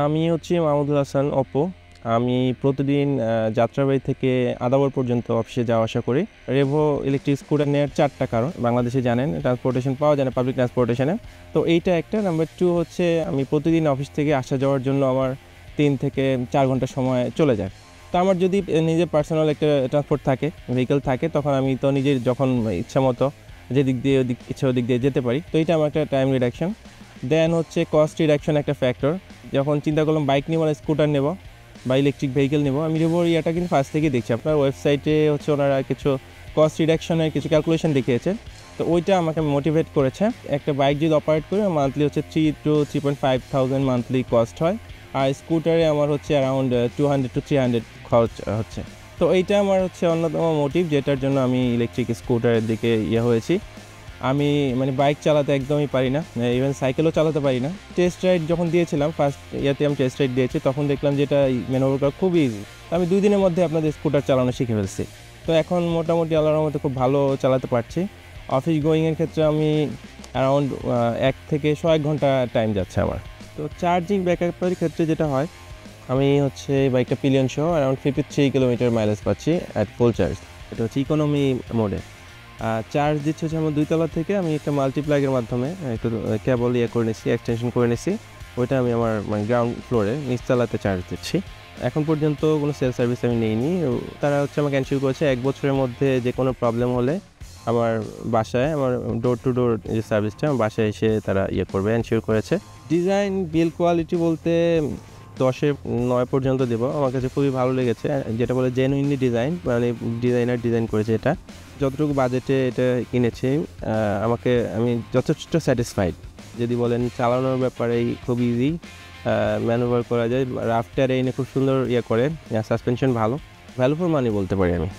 আমি হচ্ছি মাহমুদুল হাসান অপু। আমি প্রতিদিন যাত্রাবাড়ি থেকে আদাবর পর্যন্ত অফিসে যাওয়া আসা করি। রেভো ইলেকট্রিক স্কুটার নেওয়ার 4টা কারণ। বাংলাদেশে জানেন ট্রান্সপোর্টেশন পাওয়া যায় না, পাবলিক ট্রান্সপোর্টেশনে। তো এইটা একটা। নাম্বার 2 হচ্ছে আমি প্রতিদিন অফিস থেকে আসা যাওয়ার জন্য আমার 3 থেকে 4 ঘন্টা সময় চলে যায়। তো আমার যদি নিজের পার্সোনাল একটা ট্রান্সপোর্ট থাকে, ভেহিকেল থাকে, তখন আমি তো নিজের যখন ইচ্ছা মতো যেদিক দিয়ে ইচ্ছা ওদিক দিয়ে যেতে পারি। তো এটা আমার একটা টাইম রিডাকশন। দেন হচ্ছে কস্ট রিডাকশন একটা ফ্যাক্টর। যখন চিন্তা করলাম বাইক নেবো না স্কুটার নেব বা ইলেকট্রিক ভেহিকেল নেবো, আমি রেভোর ইয়াটা কিন্তু ফার্স্ট থেকেই দেখছি। আপনার ওয়েবসাইটে হচ্ছে ওনারা কিছু কস্ট রিডাকশনের কিছু ক্যালকুলেশন দেখিয়েছে, তো ওইটা আমাকে মোটিভেট করেছে। একটা বাইক যদি অপারেট করি মান্থলি হচ্ছে 3 to 3.5 থাউজেন্ড মান্থলি কস্ট হয়, আর স্কুটারে আমার হচ্ছে অ্যারাউন্ড 200 to 300 খরচ হচ্ছে। তো এইটা আমার হচ্ছে অন্যতম মোটিভ, যেটার জন্য আমি ইলেকট্রিক স্কুটারের দিকে হয়েছি। আমি মানে বাইক চালাতে একদমই পারি না, ইভেন সাইকেলও চালাতে পারি না। টেস্ট রাইড যখন দিয়েছিলাম, ফার্স্ট ইয়াতে আমি টেস্ট রাইড দিয়েছি, তখন দেখলাম যে এটা ম্যানুভার করা খুবই ইজি। আমি 2 দিনের মধ্যে আপনাদের স্কুটার চালানো শিখে ফেলছি। তো এখন মোটামুটি আল্লাহর রহমতে খুব ভালো চালাতে পারছি। অফিস গোয়িংয়ের ক্ষেত্রে আমি অ্যারাউন্ড 1 থেকে 1 ঘন্টা টাইম যাচ্ছে আমার। তো চার্জিং ব্যাকআপের ক্ষেত্রে যেটা হয়, আমি হচ্ছে বাইকটা পিলিয়ন সহ অ্যারাউন্ড 53 কিলোমিটার মাইলেজ পাচ্ছি অ্যাট ফুল চার্জ। এটা হচ্ছে ইকোনমি মোডে। চার্জ দিচ্ছে হচ্ছে আমার 2 তলা থেকে। আমি একটা মাল্টিপ্লাগের মাধ্যমে একটু কেবল করে নিচ্ছি, এক্সটেনশন করে নিচ্ছি। ওইটা আমি আমার মানে গ্রাউন্ড ফ্লোরে নিচতলাতে চার্জ দিচ্ছি। এখন পর্যন্ত কোনো সেল সার্ভিস আমি নিইনি। তারা হচ্ছে আমাকে এনশিওর করেছে 1 বছরের মধ্যে যে কোনো প্রবলেম হলে আমার বাসায়, আমার ডোর টু ডোর যে সার্ভিসটা আমার বাসায় এসে তারা করবে, এনশিওর করেছে। ডিজাইন বিল্ড কোয়ালিটি বলতে 10-এ 9 পর্যন্ত দেবো। আমার কাছে খুবই ভালো লেগেছে, যেটা বলে জেনুইনলি ডিজাইন, মানে ডিজাইনার ডিজাইন করেছে এটা। যতটুকু বাজেটে এটা কিনেছি, আমি যথেষ্ট স্যাটিসফাইড। যদি বলেন চালানোর ব্যাপারেই খুব ইজি, ম্যানুভার করা যায়, রাফ টেরেইনে খুব সুন্দর করে, সাসপেনশন ভালো, ভ্যালু ফর মানি বলতে পারি আমি।